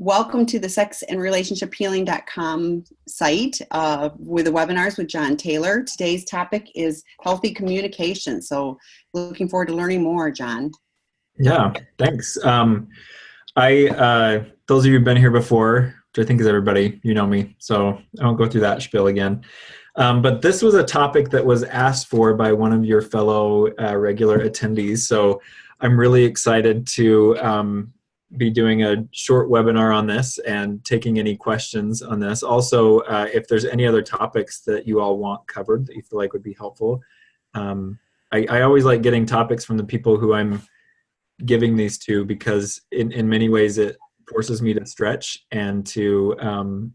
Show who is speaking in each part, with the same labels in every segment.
Speaker 1: Welcome to the sexandrelationshiphealing.com site with the webinars with John Taylor. Today's topic is healthy communication. So looking forward to learning more, John.
Speaker 2: Yeah, thanks. Those of you who've been here before, which I think is everybody, you know me, so I won't go through that spiel again. But this was a topic that was asked for by one of your fellow regular attendees. So I'm really excited to be doing a short webinar on this and taking any questions on this. Also, if there's any other topics that you all want covered that you feel like would be helpful. I always like getting topics from the people who I'm giving these to, because in many ways it forces me to stretch and to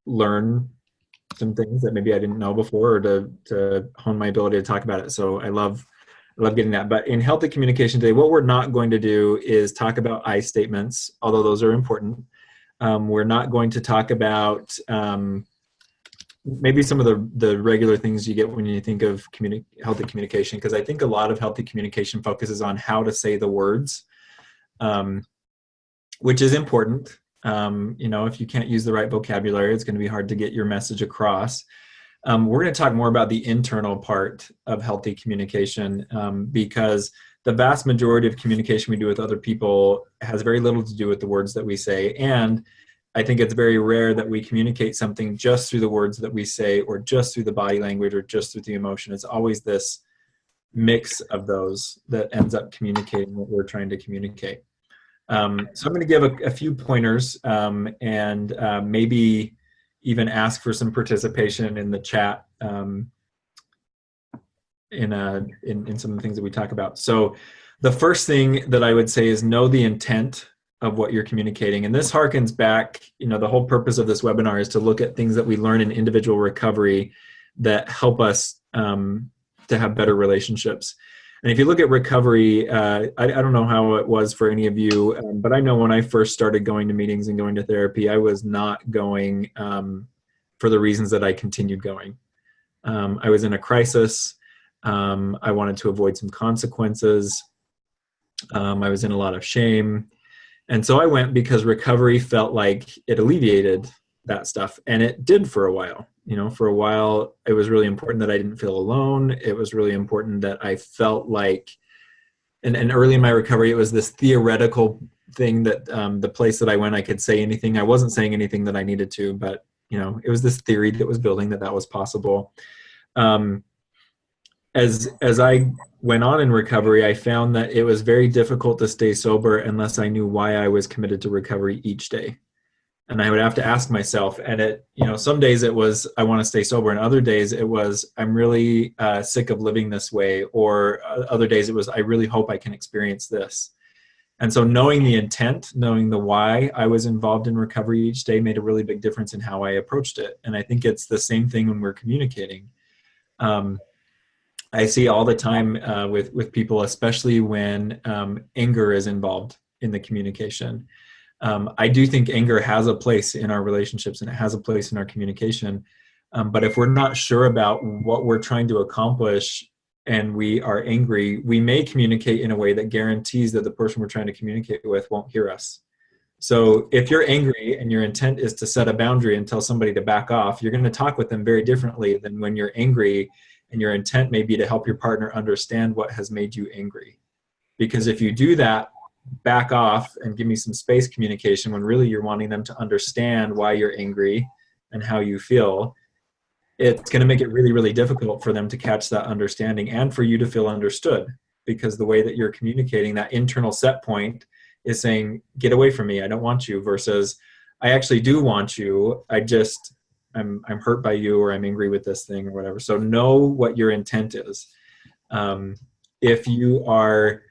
Speaker 2: learn some things that maybe I didn't know before, or to hone my ability to talk about it. So I love getting that. But in healthy communication today, what we're not going to do is talk about I statements, although those are important. We're not going to talk about maybe some of the regular things you get when you think of healthy communication, because I think a lot of healthy communication focuses on how to say the words, which is important. If you can't use the right vocabulary, it's going to be hard to get your message across. We're going to talk more about the internal part of healthy communication, because the vast majority of communication we do with other people has very little to do with the words that we say. And I think it's very rare that we communicate something just through the words that we say, or just through the body language, or just through the emotion. It's always this mix of those that ends up communicating what we're trying to communicate. So I'm going to give a few pointers and maybe even ask for some participation in the chat in some of the things that we talk about. So the first thing that I would say is know the intent of what you're communicating. And this harkens back, the whole purpose of this webinar is to look at things that we learn in individual recovery that help us to have better relationships. And if you look at recovery, I don't know how it was for any of you, but I know when I first started going to meetings and going to therapy, I was not going for the reasons that I continued going. I was in a crisis. I wanted to avoid some consequences. I was in a lot of shame. And so I went because recovery felt like it alleviated that stuff. And it did for a while. For a while, it was really important that I didn't feel alone. It was really important that I felt like, and early in my recovery, it was this theoretical thing that the place that I went, I could say anything. I wasn't saying anything that I needed to, but, it was this theory that was building that was possible. As I went on in recovery, I found that it was very difficult to stay sober unless I knew why I was committed to recovery each day. And I would have to ask myself, and some days it was, I want to stay sober. And other days it was, I'm really sick of living this way. Or other days it was, I really hope I can experience this. And so knowing the intent, knowing the why I was involved in recovery each day made a really big difference in how I approached it. And I think it's the same thing when we're communicating. I see all the time with people, especially when anger is involved in the communication. I do think anger has a place in our relationships, and it has a place in our communication. But if we're not sure about what we're trying to accomplish and we are angry, we may communicate in a way that guarantees that the person we're trying to communicate with won't hear us. So if you're angry and your intent is to set a boundary and tell somebody to back off, you're going to talk with them very differently than when you're angry and your intent may be to help your partner understand what has made you angry. Because if you do that, back off and give me some space communication, when really you're wanting them to understand why you're angry and how you feel, it's going to make it really, really difficult for them to catch that understanding and for you to feel understood, because the way that you're communicating, that internal set point is saying, get away from me, I don't want you, versus I actually do want you, I'm hurt by you, or I'm angry with this thing, or whatever. So know what your intent is. If you are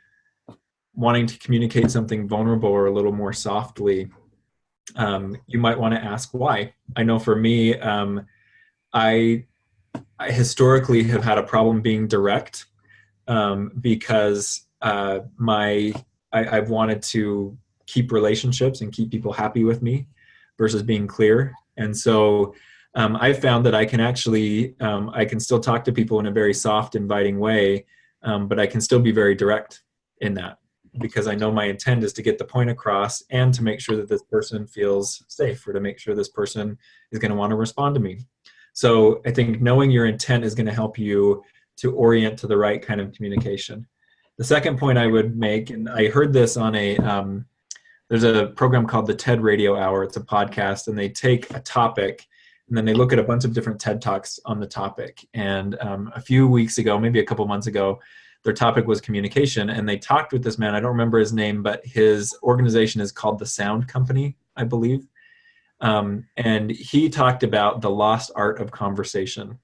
Speaker 2: wanting to communicate something vulnerable or a little more softly, you might want to ask why. I know for me, I historically have had a problem being direct because I've wanted to keep relationships and keep people happy with me versus being clear. And so I found that I can actually, I can still talk to people in a very soft, inviting way, but I can still be very direct in that. because I know my intent is to get the point across and to make sure that this person feels safe, or to make sure this person is going to want to respond to me. So I think knowing your intent is going to help you to orient to the right kind of communication. The second point I would make, and I heard this on there's a program called the TED Radio Hour. It's a podcast, and they take a topic and then they look at a bunch of different TED Talks on the topic. And a few weeks ago, maybe a couple months ago, their topic was communication. And they talked with this man. I don't remember his name, but his organization is called The Sound Company, I believe. And he talked about the lost art of conversation.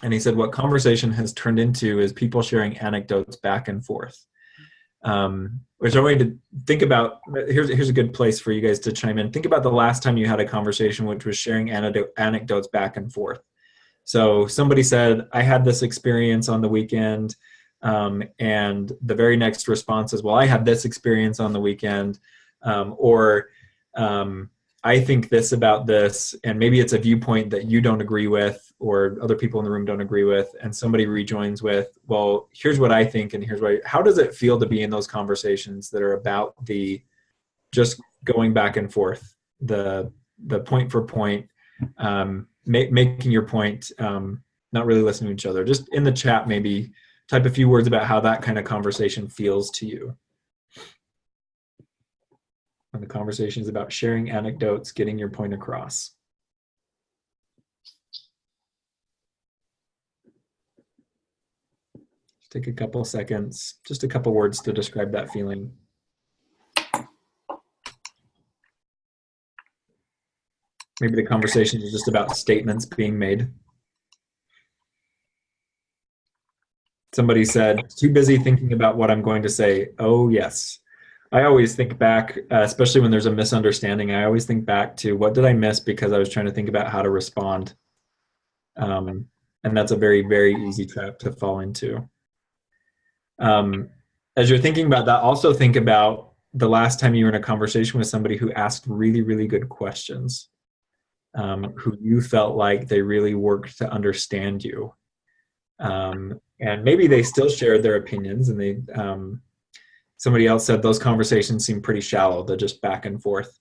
Speaker 2: And he said what conversation has turned into is people sharing anecdotes back and forth. Which I want you to think about. Here's a good place for you guys to chime in. Think about the last time you had a conversation which was sharing anecdotes back and forth. So somebody said, I had this experience on the weekend, and the very next response is, well, I had this experience on the weekend, or I think this about this, and maybe it's a viewpoint that you don't agree with or other people in the room don't agree with, and somebody rejoins with, well, here's what I think, and here's what how does it feel to be in those conversations that are about the just going back and forth, the point for point, making your point, not really listening to each other. Just in the chat, maybe type a few words about how that kind of conversation feels to you. And the conversation is about sharing anecdotes, getting your point across. Just take a couple seconds, just a couple words to describe that feeling. Maybe the conversation is just about statements being made. Somebody said, too busy thinking about what I'm going to say. Oh, yes. I always think back, especially when there's a misunderstanding, I always think back to what did I miss because I was trying to think about how to respond. And that's a very, very easy trap to fall into. As you're thinking about that, also think about the last time you were in a conversation with somebody who asked really, really good questions, who you felt like they really worked to understand you. And maybe they still shared their opinions, and they somebody else said those conversations seem pretty shallow. They're just back and forth.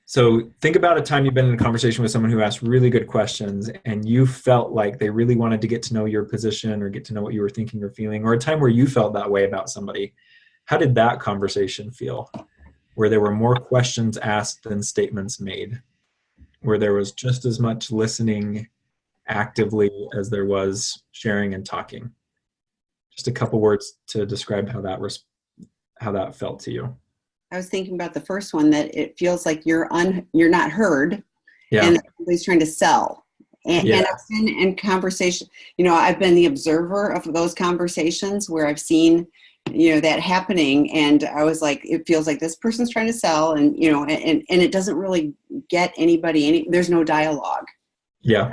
Speaker 2: So think about a time you've been in a conversation with someone who asked really good questions and you felt like they really wanted to get to know your position or get to know what you were thinking or feeling, or a time where you felt that way about somebody. How did that conversation feel? Where there were more questions asked than statements made, where there was just as much listening actively as there was sharing and talking. Just a couple words to describe how that felt to you.
Speaker 1: I was thinking about the first one, that it feels like you're not heard,
Speaker 2: Yeah.
Speaker 1: and somebody's trying to sell. And I've been in conversation, I've been the observer of those conversations where I've seen, that happening, and I was like, it feels like this person's trying to sell, and and it doesn't really get anybody there's no dialogue.
Speaker 2: Yeah.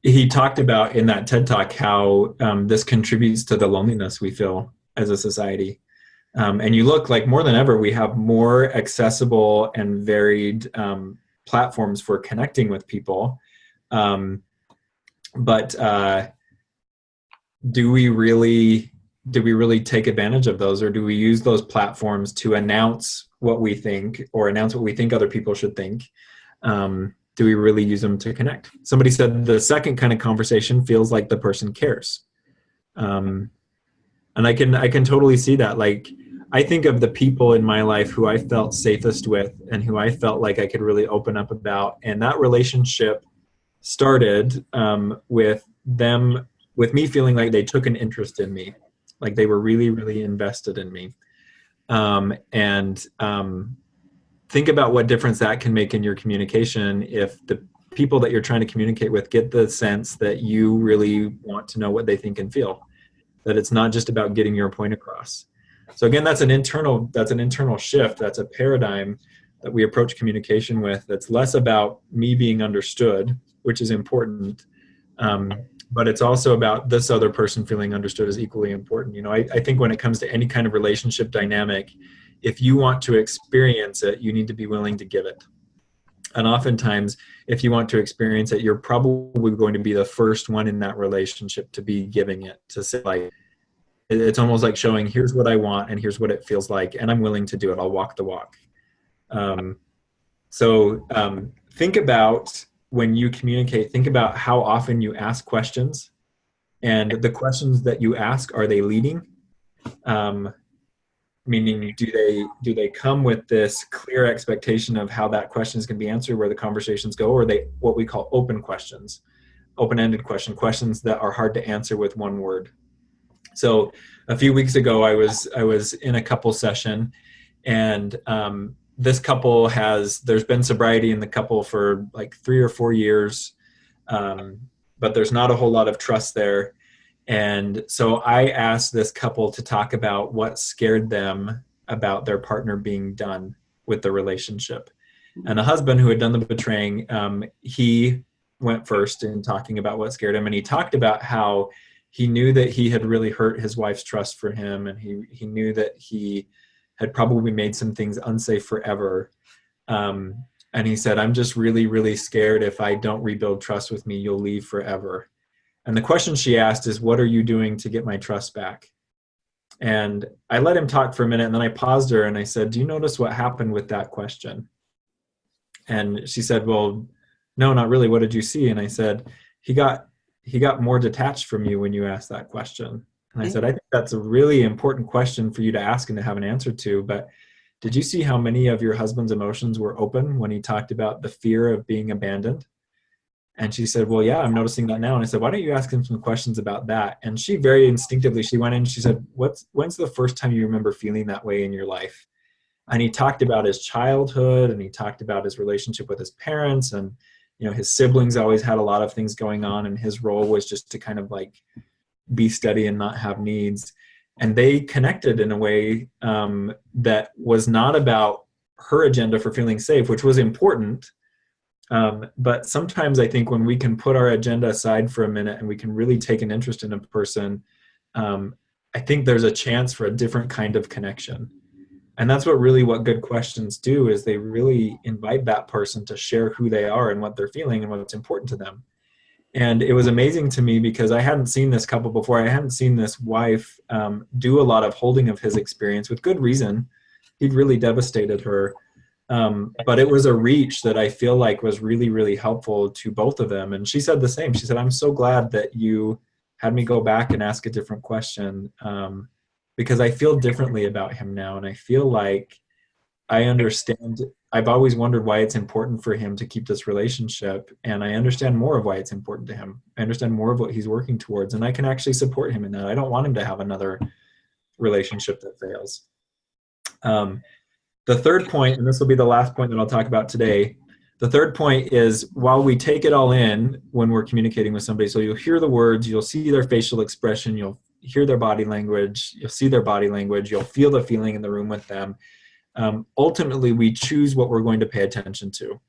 Speaker 2: He talked about in that TED Talk how this contributes to the loneliness we feel as a society. And you look like more than ever, we have more accessible and varied platforms for connecting with people. But do we really take advantage of those, or do we use those platforms to announce what we think or announce what we think other people should think? Do we really use them to connect? Somebody said the second kind of conversation feels like the person cares. And I can totally see that. Like, I think of the people in my life who I felt safest with and who I felt like I could really open up about. And that relationship started with me feeling like they took an interest in me, like they were really, really invested in me. Think about what difference that can make in your communication if the people that you're trying to communicate with get the sense that you really want to know what they think and feel, that it's not just about getting your point across. So again, that's an internal shift. That's a paradigm that we approach communication with. That's less about me being understood, which is important, but it's also about this other person feeling understood is equally important. I think when it comes to any kind of relationship dynamic, if you want to experience it, you need to be willing to give it. And oftentimes, if you want to experience it, you're probably going to be the first one in that relationship to be giving it, to say, like, It's almost like showing, here's what I want and here's what it feels like, and I'm willing to do it. I'll walk the walk. Think about when you communicate, think about how often you ask questions, and the questions that you ask, are they leading? Meaning, do they come with this clear expectation of how that question is going to be answered, where the conversations go, or are they what we call open questions, open-ended questions that are hard to answer with one word? So a few weeks ago, I was in a couple session, and this couple there's been sobriety in the couple for like 3 or 4 years, but there's not a whole lot of trust there. And so I asked this couple to talk about what scared them about their partner being done with the relationship. And the husband, who had done the betraying, he went first in talking about what scared him. And he talked about how he knew that he had really hurt his wife's trust for him. And he knew that he had probably made some things unsafe forever. And he said, I'm just really, really scared if I don't rebuild trust with me, you'll leave forever. And the question she asked is, what are you doing to get my trust back? And I let him talk for a minute, and then I paused her and I said, do you notice what happened with that question? And she said, well, no, not really. What did you see? And I said, he got more detached from you when you asked that question. And I said, I think that's a really important question for you to ask and to have an answer to. But did you see how many of your husband's emotions were open when he talked about the fear of being abandoned? And she said, well, yeah, I'm noticing that now. And I said, why don't you ask him some questions about that? And she very instinctively, she went in and she said, when's the first time you remember feeling that way in your life? And he talked about his childhood, and he talked about his relationship with his parents, and, his siblings always had a lot of things going on, and his role was just to kind of like be steady and not have needs. And they connected in a way that was not about her agenda for feeling safe, which was important. But sometimes I think when we can put our agenda aside for a minute and we can really take an interest in a person, I think there's a chance for a different kind of connection. And that's what good questions do, is they really invite that person to share who they are and what they're feeling and what's important to them. And it was amazing to me because I hadn't seen this couple before. I hadn't seen this wife do a lot of holding of his experience, with good reason. He'd really devastated her. But it was a reach that I feel like was really, really helpful to both of them. And she said the same. She said, I'm so glad that you had me go back and ask a different question, because I feel differently about him now. And I feel like I understand. I've always wondered why it's important for him to keep this relationship. And I understand more of why it's important to him. I understand more of what he's working towards. And I can actually support him in that. I don't want him to have another relationship that fails. The third point, and this will be the last point that I'll talk about today, the third point is, while we take it all in when we're communicating with somebody, so you'll hear the words, you'll see their facial expression, you'll hear their body language, you'll see their body language, you'll feel the feeling in the room with them. Ultimately, we choose what we're going to pay attention to,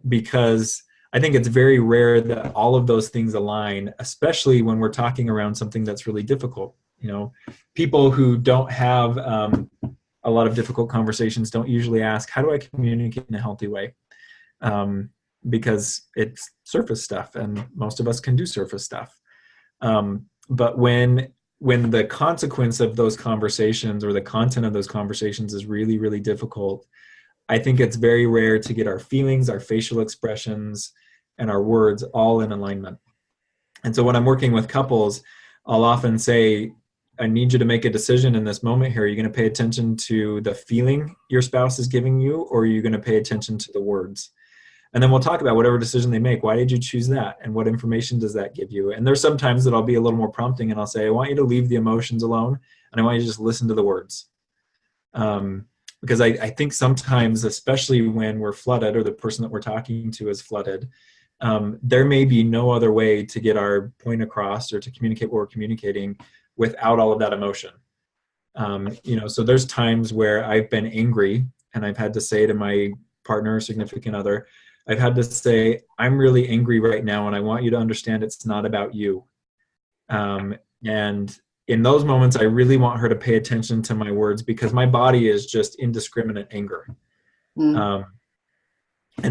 Speaker 2: because I think it's very rare that all of those things align, especially when we're talking around something that's really difficult. People who don't have a lot of difficult conversations don't usually ask, how do I communicate in a healthy way? Because it's surface stuff, and most of us can do surface stuff. But when the consequence of those conversations, or the content of those conversations, is really, really difficult, I think it's very rare to get our feelings, our facial expressions, and our words all in alignment. And so when I'm working with couples, I'll often say, I need you to make a decision in this moment here. Are you going to pay attention to the feeling your spouse is giving you, or are you going to pay attention to the words? And then we'll talk about whatever decision they make. Why did you choose that? And what information does that give you? And there's sometimes that I'll be a little more prompting, and I'll say, I want you to leave the emotions alone, and I want you to just listen to the words. Because I think sometimes, especially when we're flooded, or the person that we're talking to is flooded, there may be no other way to get our point across or to communicate what we're communicating without all of that emotion. So there's times where I've been angry, and I've had to say to my partner or significant other, I've had to say, I'm really angry right now, and I want you to understand it's not about you. And in those moments, I really want her to pay attention to my words, because my body is just indiscriminate anger. And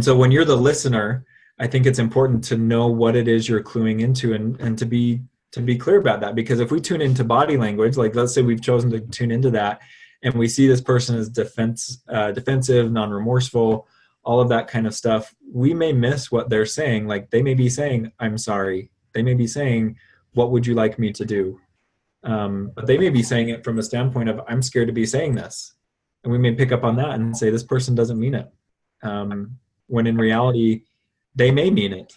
Speaker 2: so when you're the listener, I think it's important to know what it is you're cluing into, and to be to be clear about that. Because if we tune into body language, like let's say we've chosen to tune into that, and we see this person as defensive, non-remorseful, all of that kind of stuff, we may miss what they're saying. Like they may be saying, I'm sorry. They may be saying, what would you like me to do? But they may be saying it from a standpoint of, I'm scared to be saying this. And we may pick up on that and say, this person doesn't mean it. When in reality, they may mean it.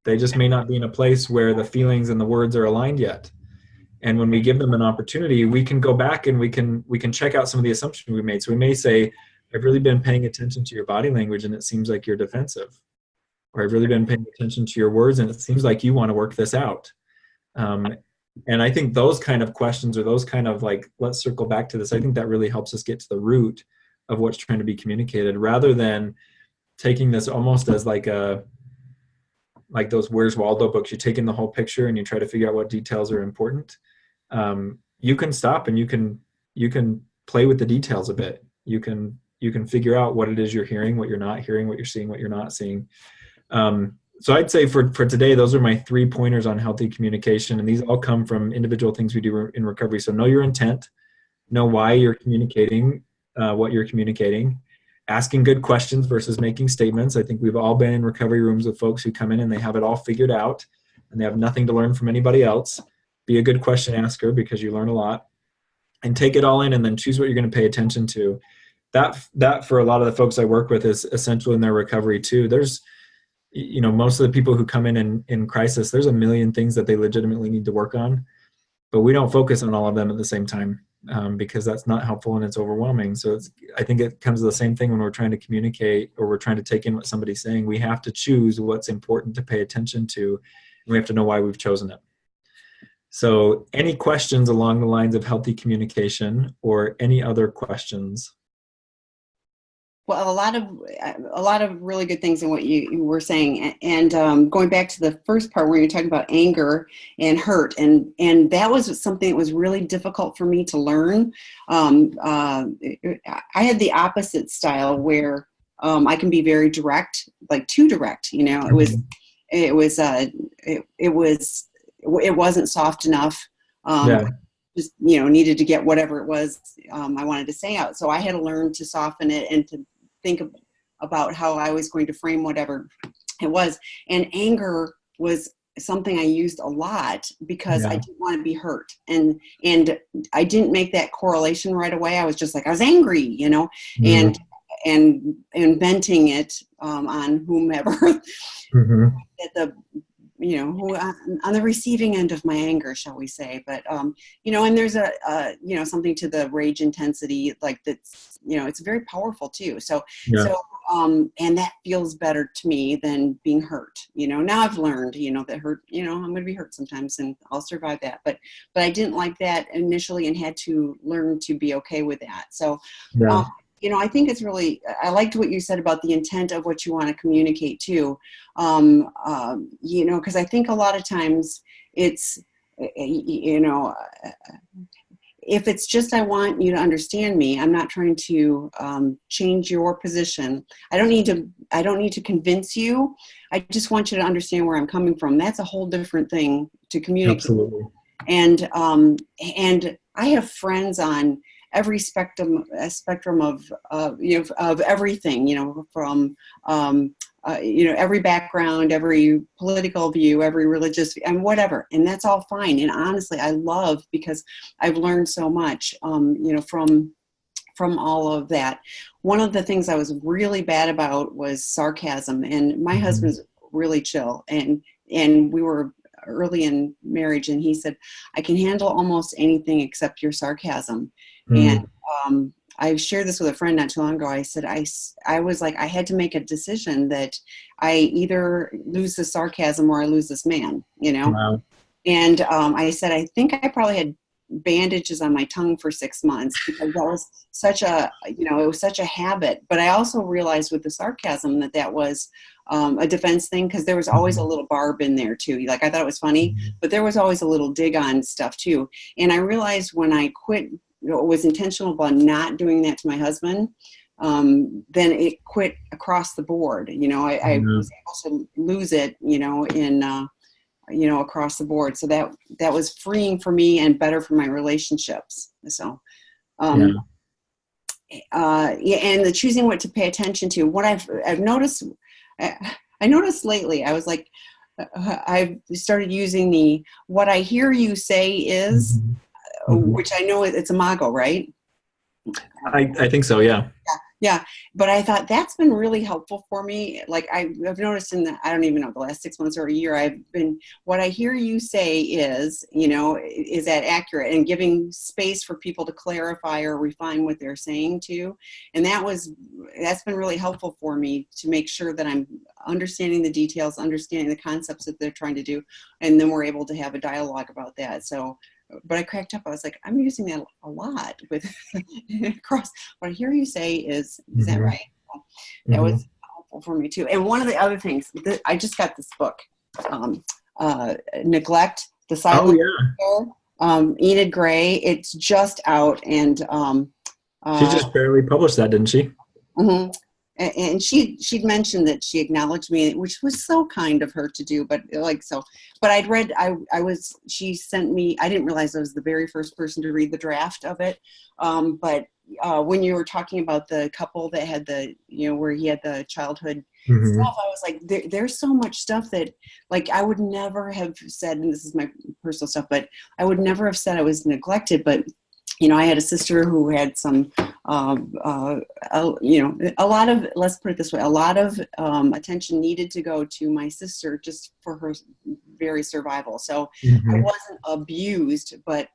Speaker 2: They just may not be in a place where the feelings and the words are aligned yet. And when we give them an opportunity, we can go back and we can check out some of the assumptions we made. So we may say, I've really been paying attention to your body language and it seems like you're defensive. Or I've really been paying attention to your words and it seems like you want to work this out. And I think those kind of questions, or those kind of like, let's circle back to this, I think that really helps us get to the root of what's trying to be communicated, rather than taking this almost as like those Where's Waldo books. You take in the whole picture and you try to figure out what details are important. You can stop and you can play with the details a bit. You can figure out what it is you're hearing, what you're not hearing, what you're seeing, what you're not seeing. So I'd say for today, those are my 3 pointers on healthy communication. And these all come from individual things we do in recovery. So know your intent, know why you're communicating what you're communicating, asking good questions versus making statements. I think we've all been in recovery rooms with folks who come in and they have it all figured out and they have nothing to learn from anybody else. Be a good question asker because you learn a lot, and take it all in and then choose what you're going to pay attention to. That for a lot of the folks I work with is essential in their recovery too. There's, most of the people who come in crisis, there's a million things that they legitimately need to work on, but we don't focus on all of them at the same time because that's not helpful and it's overwhelming. So I think it comes to the same thing when we're trying to communicate or we're trying to take in what somebody's saying. We have to choose what's important to pay attention to, and we have to know why we've chosen it. So any questions along the lines of healthy communication or any other questions?
Speaker 1: Well, a lot of really good things in what you were saying, and going back to the first part where you're talking about anger and hurt, and that was something that was really difficult for me to learn. I had the opposite style where I can be very direct, like too direct. It wasn't soft enough. Just needed to get whatever it was I wanted to say out. So I had to learn to soften it and to think about how I was going to frame whatever it was. And anger was something I used a lot because I didn't want to be hurt. And I didn't make that correlation right away. I was just like, I was angry, and venting it on whomever at the who on the receiving end of my anger, shall we say. But and there's something to the rage intensity, like that's, it's very powerful too. So and that feels better to me than being hurt. Now I've learned, that hurt, I'm going to be hurt sometimes and I'll survive that. But I didn't like that initially and had to learn to be okay with that. So I think it's really, I liked what you said about the intent of what you want to communicate too. Because I think a lot of times it's, if it's just, I want you to understand me, I'm not trying to change your position. I don't need to convince you. I just want you to understand where I'm coming from. That's a whole different thing to communicate.
Speaker 2: Absolutely.
Speaker 1: And I have friends on every spectrum of everything, from every background, every political view, every religious and whatever, and that's all fine. And honestly, I love, because I've learned so much, from all of that. One of the things I was really bad about was sarcasm, and my husband's really chill, and we were early in marriage, and he said, I can handle almost anything except your sarcasm. And I shared this with a friend not too long ago. I said, I was like, I had to make a decision that I either lose the sarcasm or I lose this man, Wow. And I said, I think I probably had bandages on my tongue for 6 months because that was such a, it was such a habit. But I also realized with the sarcasm that was a defense thing, because there was always a little barb in there too. Like, I thought it was funny, but there was always a little dig on stuff too. And I realized when I quit, was intentional about not doing that to my husband, then it quit across the board. I was able to lose it, in across the board. So that was freeing for me and better for my relationships. So, yeah, and the choosing what to pay attention to. What I've noticed, I noticed lately, I was like, I've started using the "what I hear you say is," which I know it's Imago, right?
Speaker 2: I think so. Yeah.
Speaker 1: Yeah. But I thought that's been really helpful for me. Like I've noticed I don't even know, the last 6 months or a year, what I hear you say is, is that accurate, and giving space for people to clarify or refine what they're saying too. And that's been really helpful for me to make sure that I'm understanding the details, understanding the concepts that they're trying to do. And then we're able to have a dialogue about that. So, but I cracked up. I was like, I'm using that a lot with across. What I hear you say is that right? That was helpful for me too. And one of the other things, I just got this book, Neglect, the Silent Killer, Enid Gray. It's just out, and
Speaker 2: she just barely published that, didn't she?
Speaker 1: Mm-hmm. And she'd mentioned that she acknowledged me, which was so kind of her to do, but I'd read, she sent me, I didn't realize I was the very first person to read the draft of it. But when you were talking about the couple that had where he had the childhood stuff, I was like, there's so much stuff that, like, I would never have said, and this is my personal stuff, but I would never have said I was neglected, but I had a sister who had some, a lot of, let's put it this way, a lot of attention needed to go to my sister just for her very survival. So I wasn't abused, but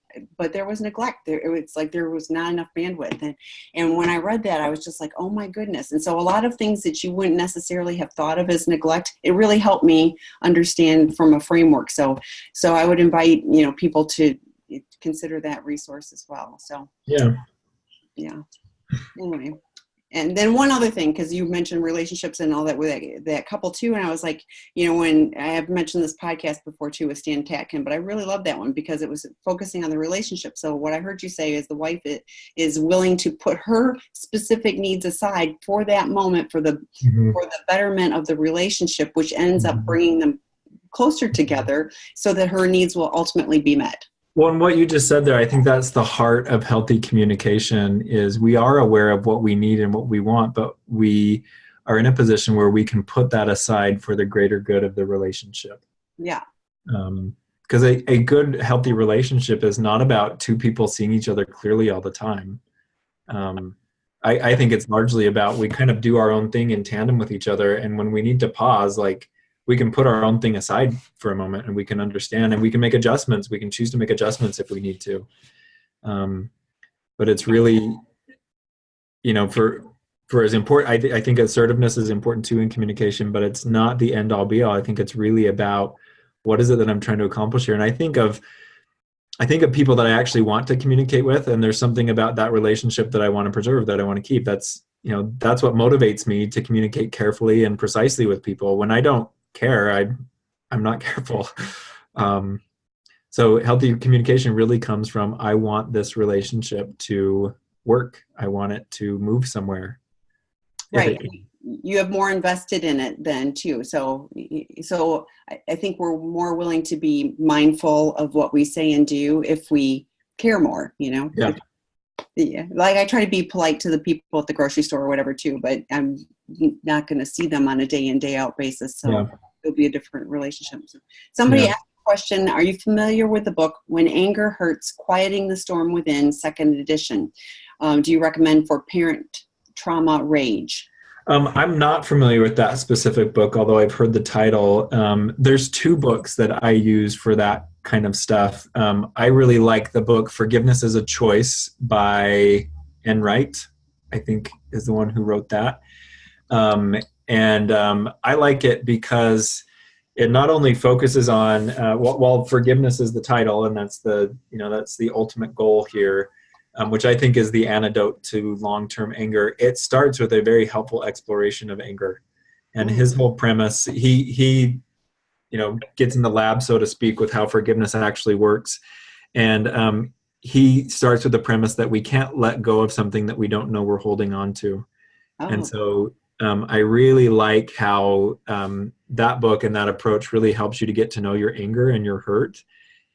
Speaker 1: there was neglect. It was like there was not enough bandwidth. And when I read that, I was just like, oh my goodness. And so a lot of things that you wouldn't necessarily have thought of as neglect, it really helped me understand from a framework. So I would invite, people to consider that resource as well. So yeah. Anyway, and then one other thing, because you mentioned relationships and all that with that couple too, and I was like, when I have mentioned this podcast before too with Stan Tatkin, but I really love that one because it was focusing on the relationship. So what I heard you say is the wife is willing to put her specific needs aside for that moment, for the betterment of the relationship, which ends up bringing them closer together so that her needs will ultimately be met.
Speaker 2: Well, and what you just said there, I think that's the heart of healthy communication is we are aware of what we need and what we want, but we are in a position where we can put that aside for the greater good of the relationship.
Speaker 1: Yeah.
Speaker 2: Because a good, healthy relationship is not about two people seeing each other clearly all the time. I think it's largely about we kind of do our own thing in tandem with each other. And when we need to pause, like, we can put our own thing aside for a moment and we can understand and we can make adjustments. We can choose to make adjustments if we need to. But it's really, for as important, I think assertiveness is important too in communication, but it's not the end all be all. I think it's really about what is it that I'm trying to accomplish here? And I think of people that I actually want to communicate with, and there's something about that relationship that I want to preserve, that I want to keep. That's what motivates me to communicate carefully and precisely with people. When I don't care, I'm not careful. So healthy communication really comes from, I want this relationship to work. I want it to move somewhere.
Speaker 1: Right. You have more invested in it then too. So I think we're more willing to be mindful of what we say and do if we care more, Yeah. Like I try to be polite to the people at the grocery store or whatever too, but I'm not going to see them on a day in, day out basis. So it'll be a different relationship. So somebody asked a question. Are you familiar with the book, When Anger Hurts, Quieting the Storm Within, 2nd edition? Do you recommend for parent trauma rage?
Speaker 2: I'm not familiar with that specific book, although I've heard the title. There's 2 books that I use for that kind of stuff. I really like the book Forgiveness is a Choice by Enright, I think is the one who wrote that. And I like it because it not only focuses on, while forgiveness is the title, and that's the ultimate goal here, which I think is the antidote to long-term anger. It starts with a very helpful exploration of anger. And his whole premise, he gets in the lab, so to speak, with how forgiveness actually works. And he starts with the premise that we can't let go of something that we don't know we're holding on to. And so I really like how that book and that approach really helps you to get to know your anger and your hurt,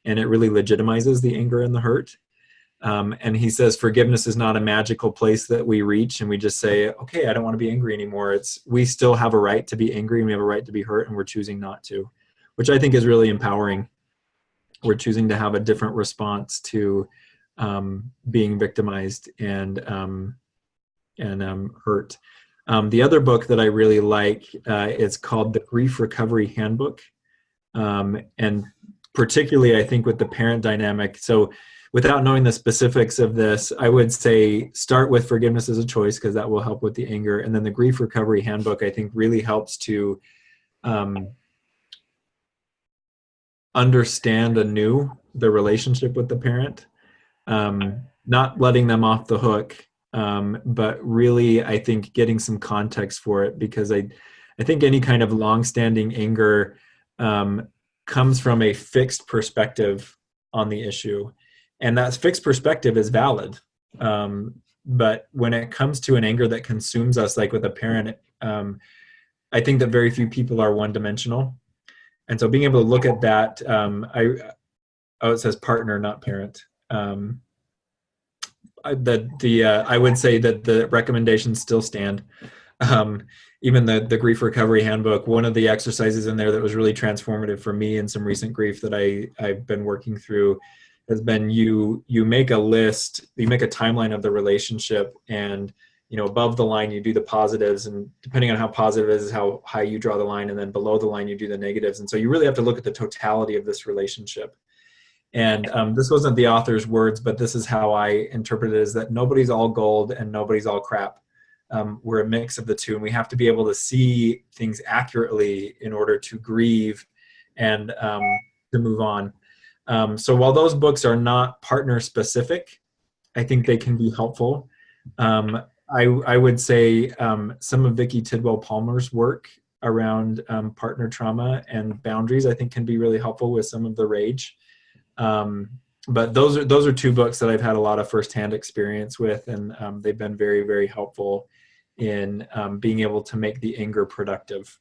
Speaker 2: and it really legitimizes the anger and the hurt. And he says forgiveness is not a magical place that we reach and we just say, okay, I don't want to be angry anymore. We still have a right to be angry, and we have a right to be hurt, and we're choosing not to, which I think is really empowering. We're choosing to have a different response to being victimized and hurt. The other book that I really like is called The Grief Recovery Handbook. And particularly, I think, with the parent dynamic. So without knowing the specifics of this, I would say start with Forgiveness as a Choice, because that will help with the anger. And then the Grief Recovery Handbook, I think, really helps to understand anew the relationship with the parent, not letting them off the hook, but really, I think, getting some context for it, because I think any kind of longstanding anger comes from a fixed perspective on the issue. And that fixed perspective is valid. But when it comes to an anger that consumes us, like with a parent, I think that very few people are one-dimensional. And so being able to look at that, it says partner, not parent. I would say that the recommendations still stand. Even the Grief Recovery Handbook, one of the exercises in there that was really transformative for me in some recent grief that I've been working through has been you make a list, you make a timeline of the relationship, and above the line you do the positives, and depending on how positive it is how high you draw the line, and then below the line you do the negatives. And so you really have to look at the totality of this relationship. And this wasn't the author's words, but this is how I interpret it, is that nobody's all gold and nobody's all crap. We're a mix of the two, and we have to be able to see things accurately in order to grieve and to move on. So while those books are not partner specific, I think they can be helpful. I would say some of Vicki Tidwell Palmer's work around partner trauma and boundaries, I think, can be really helpful with some of the rage. But those are two books that I've had a lot of firsthand experience with, and they've been very, very helpful in being able to make the anger productive.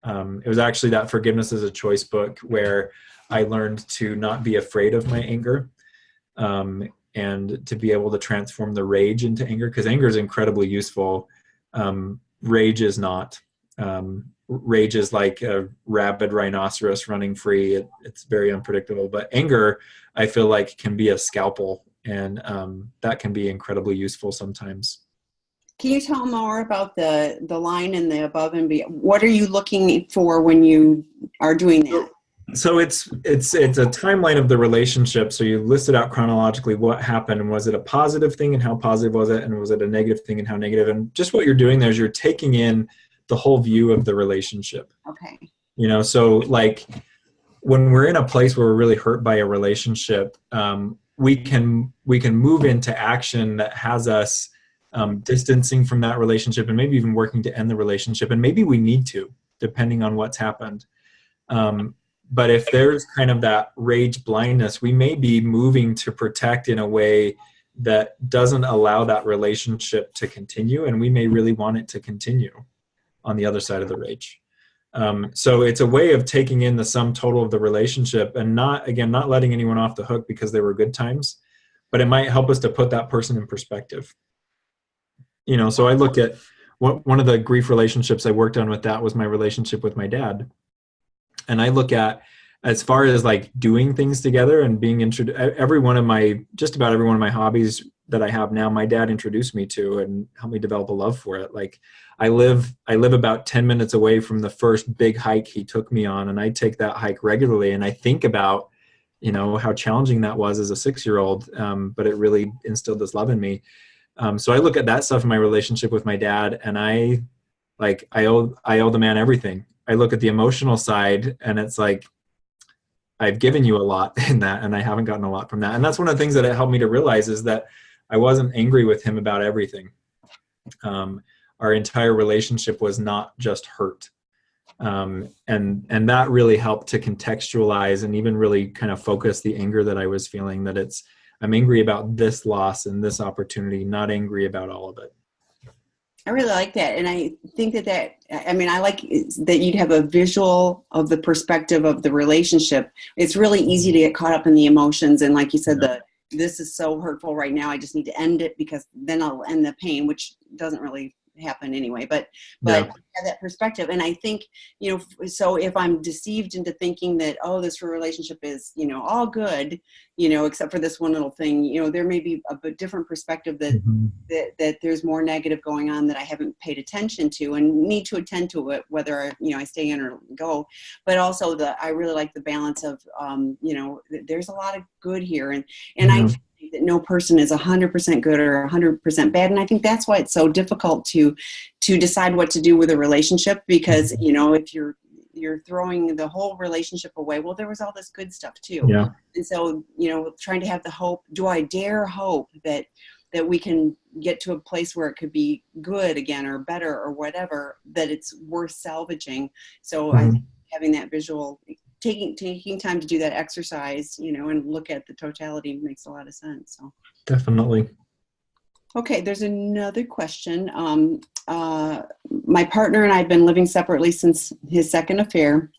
Speaker 2: It was actually that Forgiveness as a Choice book where I learned to not be afraid of my anger, and to be able to transform the rage into anger, because anger is incredibly useful. Rage is not. Rage is like a rabid rhinoceros running free. It's very unpredictable. But anger, I feel like, can be a scalpel, and that can be incredibly useful sometimes.
Speaker 1: Can you tell more about the line and the above and beyond? What are you looking for when you are doing that?
Speaker 2: So it's a timeline of the relationship. So you listed out chronologically what happened, and was it a positive thing, and how positive was it, and was it a negative thing, and how negative? And just what you're doing there is you're taking in the whole view of the relationship.
Speaker 1: Okay.
Speaker 2: So like when we're in a place where we're really hurt by a relationship, we can move into action that has us distancing from that relationship, and maybe even working to end the relationship. And maybe we need to, depending on what's happened. But if there's kind of that rage blindness, we may be moving to protect in a way that doesn't allow that relationship to continue, and we may really want it to continue on the other side of the rage. So it's a way of taking in the sum total of the relationship, and not letting anyone off the hook because they were good times, but it might help us to put that person in perspective. So I look at one of the grief relationships I worked on with that was my relationship with my dad. And I look at, as far as like doing things together and being just about every one of my hobbies that I have now, my dad introduced me to and helped me develop a love for it. Like I live about 10 minutes away from the first big hike he took me on, and I take that hike regularly. And I think about, how challenging that was as a 6-year-old, but it really instilled this love in me. So I look at that stuff in my relationship with my dad, and I owe the man everything. I look at the emotional side, and it's like, I've given you a lot in that, and I haven't gotten a lot from that. And that's one of the things that it helped me to realize, is that I wasn't angry with him about everything. Our entire relationship was not just hurt. And that really helped to contextualize and even really kind of focus the anger that I was feeling, that I'm angry about this loss and this opportunity, not angry about all of it.
Speaker 1: I really like that. And I think I mean, I like that you'd have a visual of the perspective of the relationship. It's really easy to get caught up in the emotions. And like you said, this is so hurtful right now. I just need to end it because then I'll end the pain, which doesn't really happen anyway. But have that perspective. And I think, so if I'm deceived into thinking that, oh, this relationship is, all good, except for this one little thing, there may be a different perspective that there's more negative going on that I haven't paid attention to and need to attend to it, whether, I stay in or go. But also I really like the balance of, there's a lot of good here. And I think that no person is 100% good or 100% bad. And I think that's why it's so difficult to decide what to do with a relationship, because, if you're throwing the whole relationship away, well, there was all this good stuff too.
Speaker 2: Yeah.
Speaker 1: And so, trying to have the hope, do I dare hope that we can get to a place where it could be good again or better or whatever, that it's worth salvaging. So I think having that visual, taking time to do that exercise, and look at the totality makes a lot of sense. So
Speaker 2: definitely.
Speaker 1: Okay, there's another question. My partner and I have been living separately since his second affair.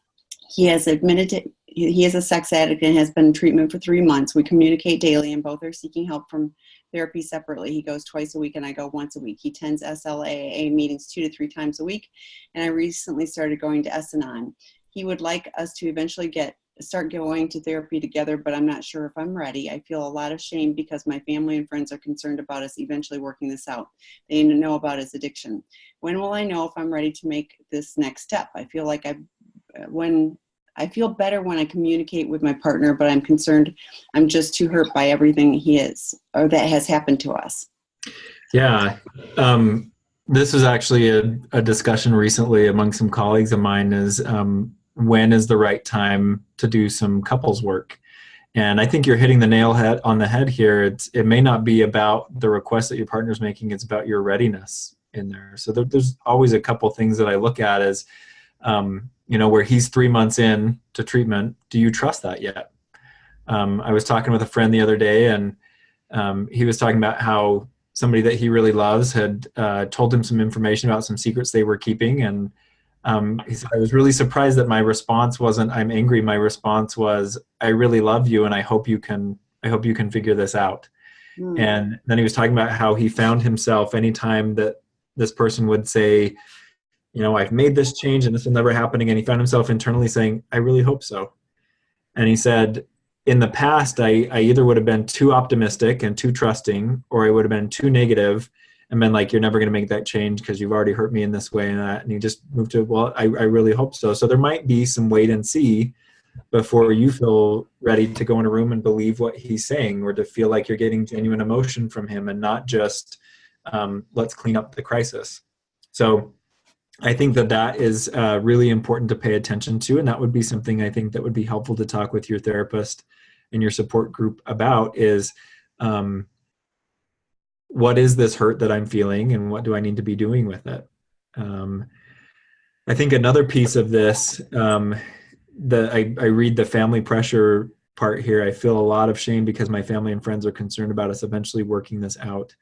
Speaker 1: He has admitted he is a sex addict and has been in treatment for 3 months. We communicate daily and both are seeking help from therapy separately. He goes twice a week and I go once a week. He attends SLAA meetings 2 to 3 times a week, and I recently started going to S-Anon. He would like us to eventually start going to therapy together, but I'm not sure if I'm ready. I feel a lot of shame because my family and friends are concerned about us eventually working this out. They know about his addiction. When will I know if I'm ready to make this next step? I feel like I feel better when I communicate with my partner, but I'm concerned I'm just too hurt by everything that has happened to us.
Speaker 2: Yeah. This was actually a discussion recently among some colleagues of mine is, when is the right time to do some couples work? And I think you're hitting the nail on the head here. It may not be about the request that your partner's making. It's about your readiness in there. So there's always a couple things that I look at as, where he's 3 months in to treatment. Do you trust that yet? I was talking with a friend the other day, and he was talking about how somebody that he really loves had told him some information about some secrets they were keeping. And he said, I was really surprised that my response wasn't, I'm angry. My response was, I really love you, and I hope you can figure this out. And then he was talking about how he found himself anytime that this person would say, I've made this change and this will never happen again. He found himself internally saying, I really hope so. And he said, in the past, I either would have been too optimistic and too trusting, or I would have been too negative and been like, you're never going to make that change because you've already hurt me in this way and that. And he just moved to, well, I really hope so. So there might be some wait and see before you feel ready to go in a room and believe what he's saying, or to feel like you're getting genuine emotion from him and not just let's clean up the crisis. So I think that is really important to pay attention to. And that would be something I think that would be helpful to talk with your therapist and your support group about is, what is this hurt that I'm feeling and what do I need to be doing with it? I think another piece of this, I read the family pressure part here. I feel a lot of shame because my family and friends are concerned about us eventually working this out.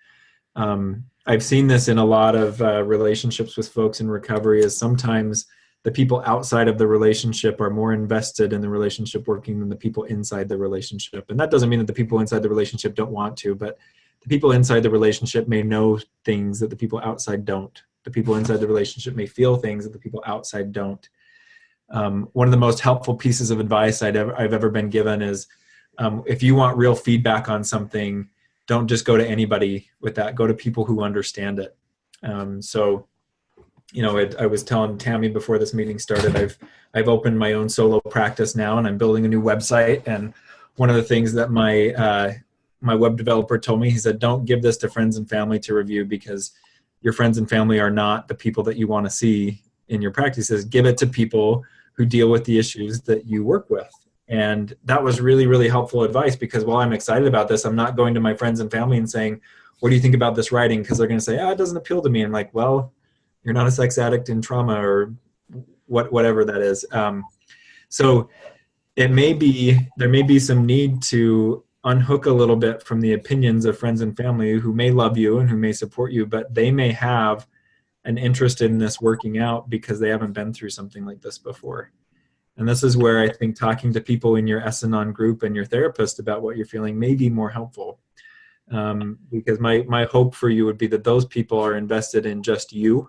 Speaker 2: I've seen this in a lot of relationships with folks in recovery, is sometimes the people outside of the relationship are more invested in the relationship working than the people inside the relationship. And that doesn't mean that the people inside the relationship don't want to, but the people inside the relationship may know things that the people outside don't. The people inside the relationship may feel things that the people outside don't. One of the most helpful pieces of advice I've ever been given is, if you want real feedback on something, don't just go to anybody with that. Go to people who understand it. I was telling Tammy before this meeting started, I've opened my own solo practice now, and I'm building a new website. And one of the things that my web developer told me, he said, don't give this to friends and family to review, because your friends and family are not the people that you want to see in your practices. Give it to people who deal with the issues that you work with. And that was really, really helpful advice, because while I'm excited about this, I'm not going to my friends and family and saying, what do you think about this writing? Because they're going to say, it doesn't appeal to me. I'm like, well, you're not a sex addict in trauma, or whatever that is. So there may be some need to unhook a little bit from the opinions of friends and family who may love you and who may support you, but they may have an interest in this working out because they haven't been through something like this before. And this is where I think talking to people in your S-Anon group and your therapist about what you're feeling may be more helpful. Because my hope for you would be that those people are invested in just you.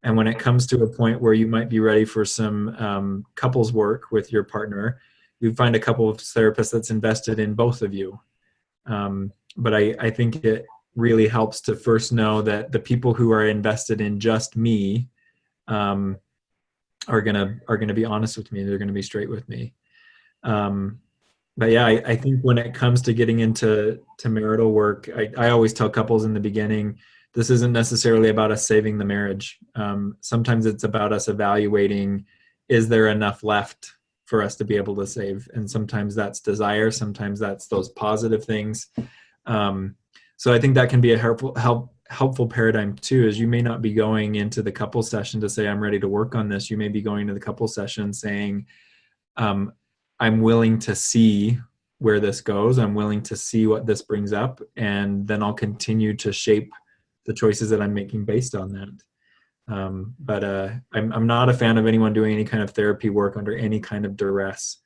Speaker 2: And when it comes to a point where you might be ready for some couples work with your partner, you find a couple of therapists that's invested in both of you. But I think it really helps to first know that the people who are invested in just me are gonna be honest with me. They're gonna be straight with me. But yeah, I think when it comes to getting into marital work, I always tell couples in the beginning, this isn't necessarily about us saving the marriage. Sometimes it's about us evaluating, is there enough left for us to be able to save? And sometimes that's desire. Sometimes that's those positive things. So I think that can be a helpful paradigm too, is you may not be going into the couple session to say, I'm ready to work on this. You may be going to the couple session saying, I'm willing to see where this goes. I'm willing to see what this brings up. And then I'll continue to shape the choices that I'm making based on that. But I'm not a fan of anyone doing any kind of therapy work under any kind of duress.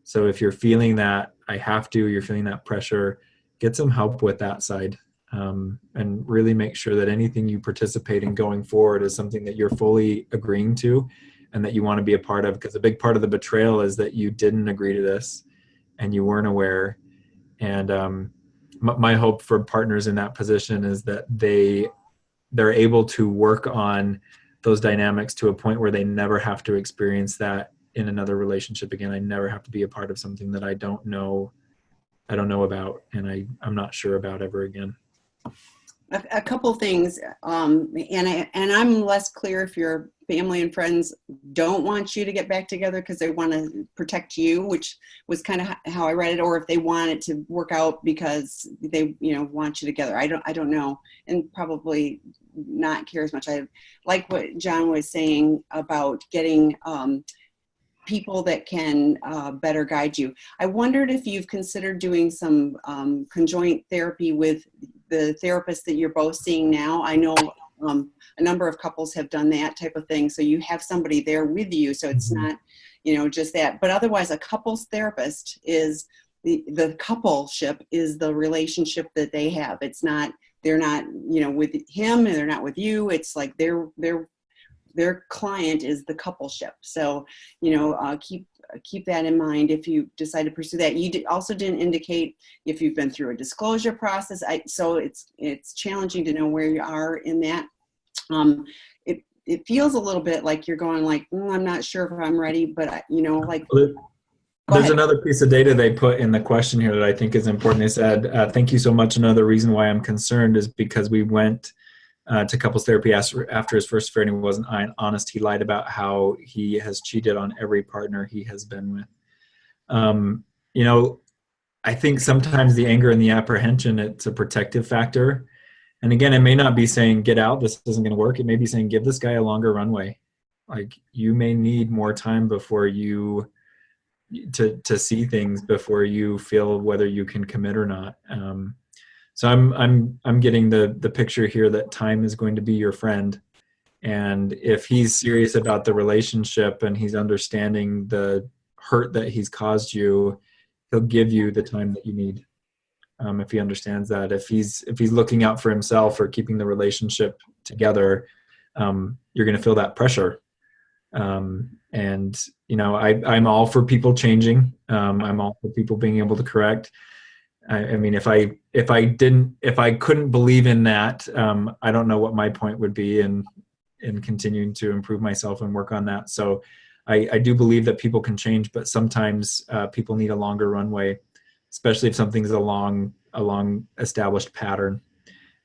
Speaker 2: So if you're feeling that you're feeling that pressure, get some help with that side. And really make sure that anything you participate in going forward is something that you're fully agreeing to and that you want to be a part of, because a big part of the betrayal is that you didn't agree to this and you weren't aware. And my hope for partners in that position is that they're able to work on those dynamics to a point where they never have to experience that in another relationship again. I never have to be a part of something that I don't know about and I'm not sure about ever again.
Speaker 1: A couple things, and I'm less clear if your family and friends don't want you to get back together because they want to protect you, which was kind of how I read it, or if they want it to work out because they, want you together. I don't know, and probably not care as much. I like what John was saying about getting people that can better guide you. I wondered if you've considered doing some conjoint therapy with the therapist that you're both seeing now. I know a number of couples have done that type of thing. So you have somebody there with you. So it's not, just that. But otherwise, a couples therapist is the coupleship is the relationship that they have. It's not, they're not, with him and they're not with you. It's like their client is the coupleship. So, keep that in mind if you decide to pursue that. You also didn't indicate if you've been through a disclosure process. So it's challenging to know where you are in that. It feels a little bit like you're going like, I'm not sure if I'm ready, but
Speaker 2: There's another piece of data they put in the question here that I think is important. They said, thank you so much. Another reason why I'm concerned is because we went to couples therapy after his first affair and he wasn't honest. He lied about how he has cheated on every partner he has been with. I think sometimes the anger and the apprehension, it's a protective factor. And again, it may not be saying, get out, this isn't going to work. It may be saying, give this guy a longer runway. Like, you may need more time before you to see things before you feel whether you can commit or not. So I'm getting the picture here that time is going to be your friend. And if he's serious about the relationship and he's understanding the hurt that he's caused you, he'll give you the time that you need. If he understands that, if he's looking out for himself or keeping the relationship together, you're going to feel that pressure. And I'm all for people changing. I'm all for people being able to correct. I mean, if I couldn't believe in that, I don't know what my point would be in continuing to improve myself and work on that. So I do believe that people can change, but sometimes people need a longer runway, especially if something's a long established pattern.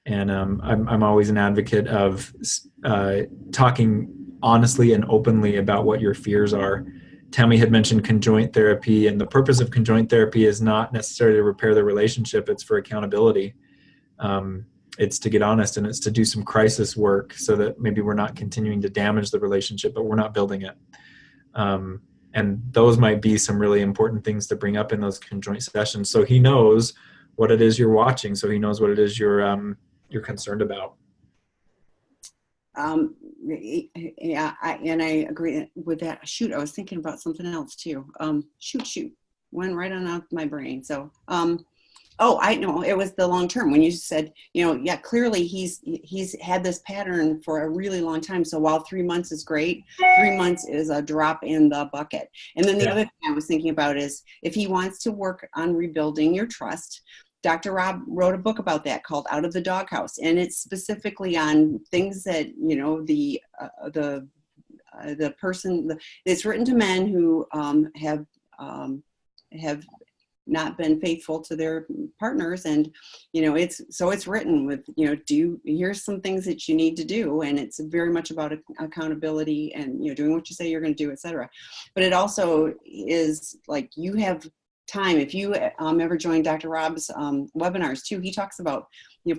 Speaker 2: And I'm always an advocate of talking honestly and openly about what your fears are. Tammy had mentioned conjoint therapy, and the purpose of conjoint therapy is not necessarily to repair the relationship. It's for accountability. It's to get honest, and it's to do some crisis work so that maybe we're not continuing to damage the relationship, but we're not building it. And those might be some really important things to bring up in those conjoint sessions. So he knows what it is you're watching. So he knows what it is you're concerned about.
Speaker 1: Yeah, and I agree with that. Shoot, I was thinking about something else too. Shoot, went right on out of my brain. So, oh, I know, it was the long term when you said, yeah, clearly he's had this pattern for a really long time. So while 3 months is great, 3 months is a drop in the bucket. And then the other thing I was thinking about is if he wants to work on rebuilding your trust, Dr. Rob wrote a book about that called Out of the Doghouse, and it's specifically on things that the person. It's written to men who have not been faithful to their partners, and it's written with here's some things that you need to do, and it's very much about accountability and doing what you say you're going to do, etc. But it also is like you have time. If you ever join Dr. Rob's webinars too, he talks about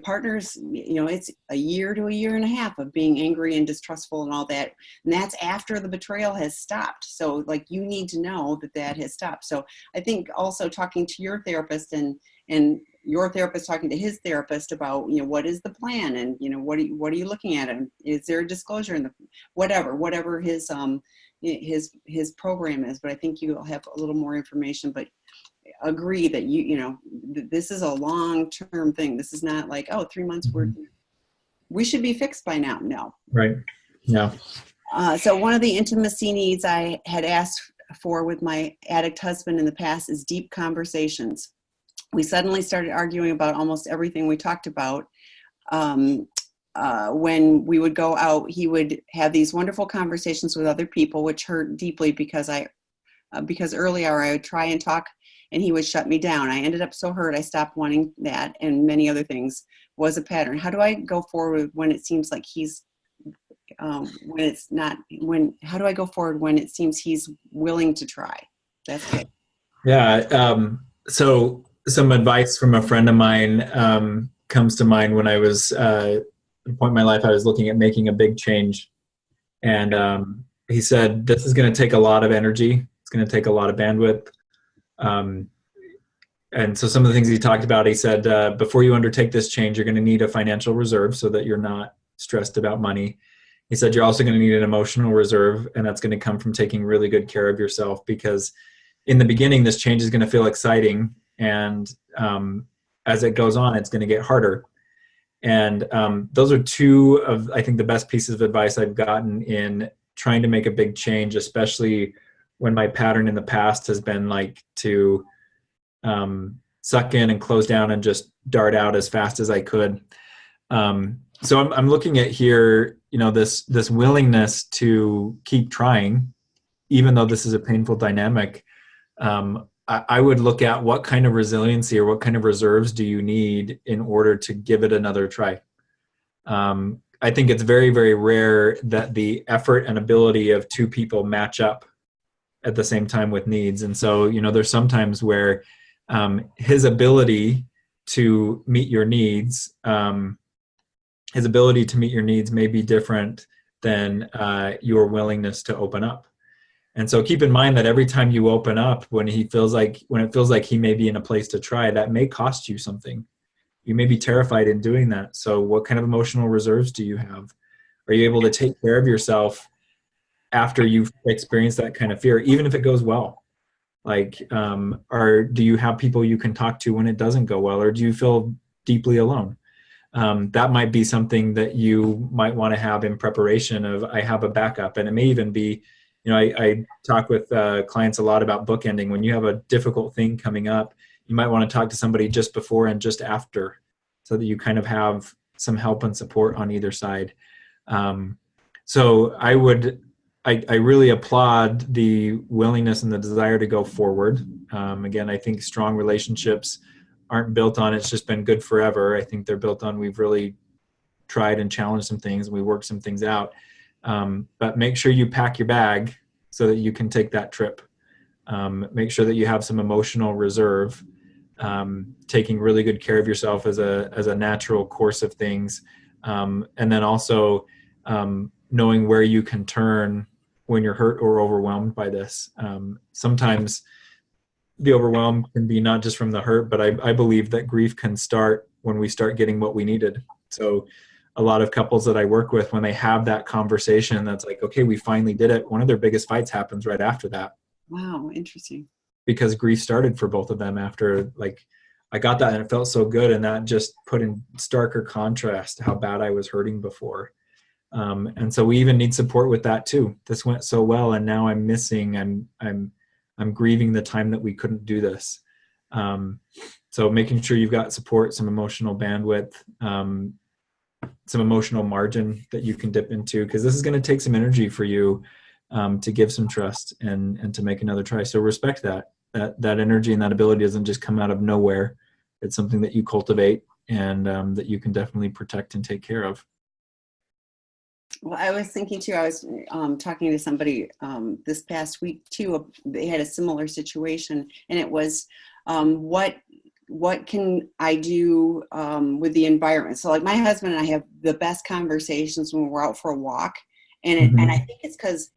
Speaker 1: partners, it's a year to a year and a half of being angry and distrustful and all that, and that's after the betrayal has stopped. So like you need to know that has stopped. So I think also talking to your therapist and your therapist talking to his therapist about what is the plan, and what are you looking at, and is there a disclosure in the whatever his program is. But I think you'll have a little more information. But agree that this is a long-term thing. This is not like 3 months we should be fixed by now. No.
Speaker 2: Right. Yeah.
Speaker 1: So one of the intimacy needs I had asked for with my addict husband in the past is deep conversations. We suddenly started arguing about almost everything we talked about. When we would go out, he would have these wonderful conversations with other people, which hurt deeply because earlier I would try and talk and he would shut me down. I ended up so hurt I stopped wanting that, and many other things was a pattern. How do I go forward when it seems like he's how do I go forward when it seems he's willing to try? That's it.
Speaker 2: Yeah. So some advice from a friend of mine comes to mind when I was at a point in my life I was looking at making a big change. And he said, this is going to take a lot of energy. It's going to take a lot of bandwidth. And so some of the things he talked about, he said, before you undertake this change, you're going to need a financial reserve so that you're not stressed about money. He said, you're also going to need an emotional reserve, and that's going to come from taking really good care of yourself, because in the beginning, this change is going to feel exciting. And as it goes on, it's going to get harder. And those are two of, I think, the best pieces of advice I've gotten in trying to make a big change, especially when my pattern in the past has been like to suck in and close down and just dart out as fast as I could. So I'm looking at here, this willingness to keep trying, even though this is a painful dynamic. I would look at what kind of resiliency or what kind of reserves do you need in order to give it another try. I think it's very, very rare that the effort and ability of two people match up at the same time with needs. And so, there's sometimes where his ability to meet your needs, may be different than your willingness to open up. And so keep in mind that every time you open up, when it feels like he may be in a place to try, that may cost you something. You may be terrified in doing that. So what kind of emotional reserves do you have? Are you able to take care of yourself after you've experienced that kind of fear, even if it goes well? Or do you have people you can talk to when it doesn't go well, or do you feel deeply alone? That might be something that you might want to have in preparation of, I have a backup. And it may even be, I talk with clients a lot about bookending. When you have a difficult thing coming up, you might want to talk to somebody just before and just after, so that you kind of have some help and support on either side. So I really applaud the willingness and the desire to go forward. Again, I think strong relationships aren't built on it's just been good forever. I think they're built on we've really tried and challenged some things, and we worked some things out. But make sure you pack your bag so that you can take that trip. Make sure that you have some emotional reserve, taking really good care of yourself as a natural course of things. And then also knowing where you can turn when you're hurt or overwhelmed by this. Sometimes the overwhelm can be not just from the hurt, but I believe that grief can start when we start getting what we needed. So a lot of couples that I work with, when they have that conversation, that's like, okay, we finally did it. One of their biggest fights happens right after that.
Speaker 1: Wow, interesting.
Speaker 2: Because grief started for both of them after, like, I got that and it felt so good. And that just put in starker contrast to how bad I was hurting before. And so we even need support with that too. This went so well, and now I'm missing, I'm grieving the time that we couldn't do this. So making sure you've got support, some emotional bandwidth, some emotional margin that you can dip into, because this is going to take some energy for you to give some trust and to make another try. So respect that energy and that ability doesn't just come out of nowhere. It's something that you cultivate and that you can definitely protect and take care of.
Speaker 1: Well, I was thinking too, I was talking to somebody this past week too. They had a similar situation, and it was what can I do with the environment? So like my husband and I have the best conversations when we're out for a walk. And I think it's because,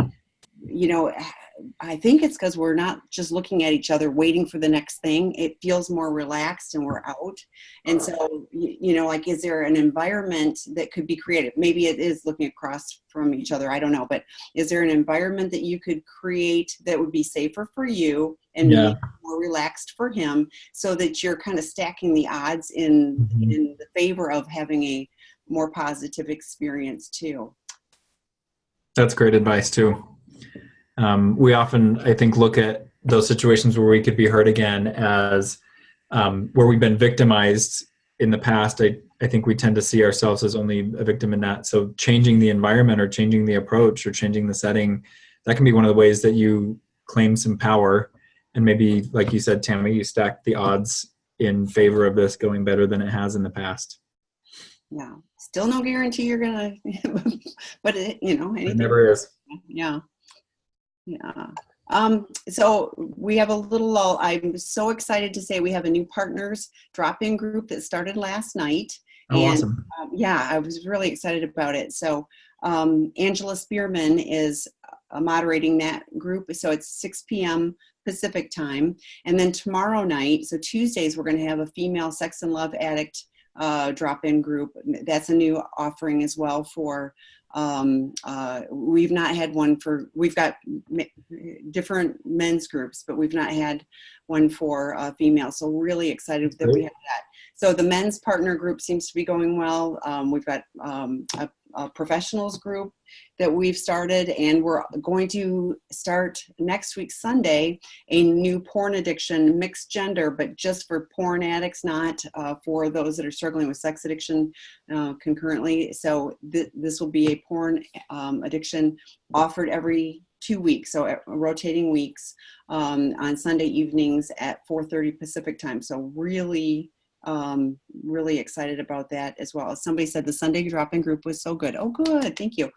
Speaker 1: I think it's because we're not just looking at each other, waiting for the next thing. It feels more relaxed and we're out. And so, like, is there an environment that could be created? Maybe it is looking across from each other. I don't know. But is there an environment that you could create that would be safer for you and maybe more relaxed for him, so that you're kind of stacking the odds in the favor of having a more positive experience too?
Speaker 2: That's great advice too. We often, I think, look at those situations where we could be hurt again as where we've been victimized in the past. I think we tend to see ourselves as only a victim in that. So changing the environment or changing the approach or changing the setting, that can be one of the ways that you claim some power. And maybe, like you said, Tammy, you stack the odds in favor of this going better than it has in the past.
Speaker 1: Yeah. Still no guarantee you're going to, but anything.
Speaker 2: It never is.
Speaker 1: Yeah. Yeah. So we have a little lull. I'm so excited to say we have a new partners drop-in group that started last night.
Speaker 2: Oh,
Speaker 1: and
Speaker 2: awesome.
Speaker 1: I was really excited about it. So Angela Spearman is moderating that group. So it's 6 p.m. Pacific time. And then tomorrow night, so Tuesdays, we're going to have a female sex and love addict drop-in group. That's a new offering as well for we've not had one for, we've got different men's groups, but we've not had one for females. So really excited that we have that. So the men's partner group seems to be going well. We've got a professionals group that we've started, and we're going to start next week, Sunday, a new porn addiction, mixed gender, but just for porn addicts, not for those that are struggling with sex addiction concurrently. So this will be a porn addiction offered every 2 weeks, so rotating weeks on Sunday evenings at 4:30 Pacific time. So really excited about that as well. Somebody said the Sunday drop-in group was so good. Oh, good. Thank you.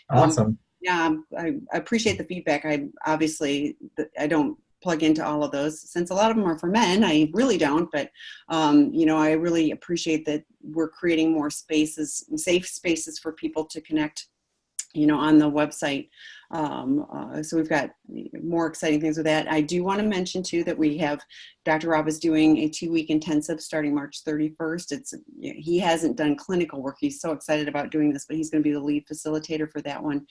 Speaker 2: Awesome.
Speaker 1: I appreciate the feedback. I don't plug into all of those, since a lot of them are for men. I really don't, but I really appreciate that we're creating more spaces, safe spaces for people to connect on the website. So we've got more exciting things with that. I do want to mention too that we have, Dr. Rob is doing a 2-week intensive starting March 31st. He hasn't done clinical work. He's so excited about doing this, but he's going to be the lead facilitator for that one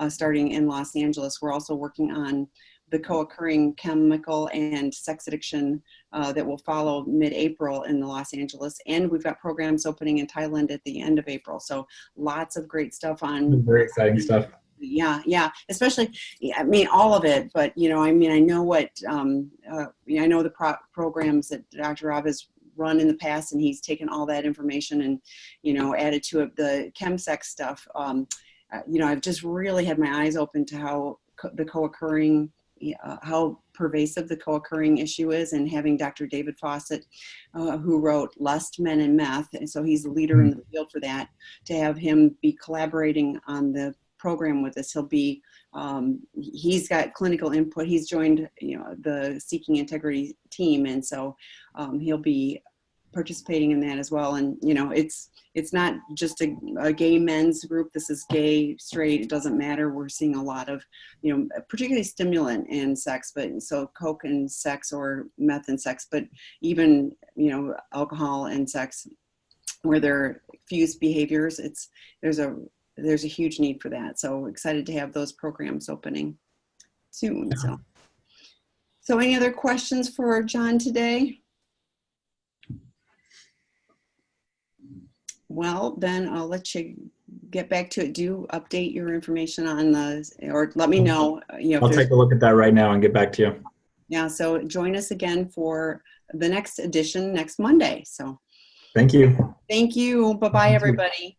Speaker 1: starting in Los Angeles. We're also working on the co-occurring chemical and sex addiction that will follow mid-April in Los Angeles. And we've got programs opening in Thailand at the end of April. So lots of great stuff on.
Speaker 2: Very exciting stuff.
Speaker 1: Yeah. Especially, all of it. But, I know what, I know the programs that Dr. Rob has run in the past, and he's taken all that information and, added to it the chemsex stuff. I've just really had my eyes open to how the co-occurring, how pervasive the co-occurring issue is, and having Dr. David Fawcett, who wrote Lust, Men, and Meth, and so he's the leader in the field for that, to have him be collaborating on the program with us. He'll be, he's got clinical input. He's joined, the Seeking Integrity team, and so he'll be participating in that as well. And it's not just a gay men's group. This is gay, straight, it doesn't matter. We're seeing a lot of particularly stimulant and sex, but so coke and sex, or meth and sex, but even alcohol and sex. where there are fused behaviors. There's a huge need for that. So excited to have those programs opening soon. So any other questions for John today? Well, then I'll let you get back to it. Do update your information on or let me know.
Speaker 2: I'll take a look at that right now and get back to you.
Speaker 1: Yeah, so join us again for the next edition next Monday. So
Speaker 2: thank you.
Speaker 1: Thank you. Bye-bye, everybody.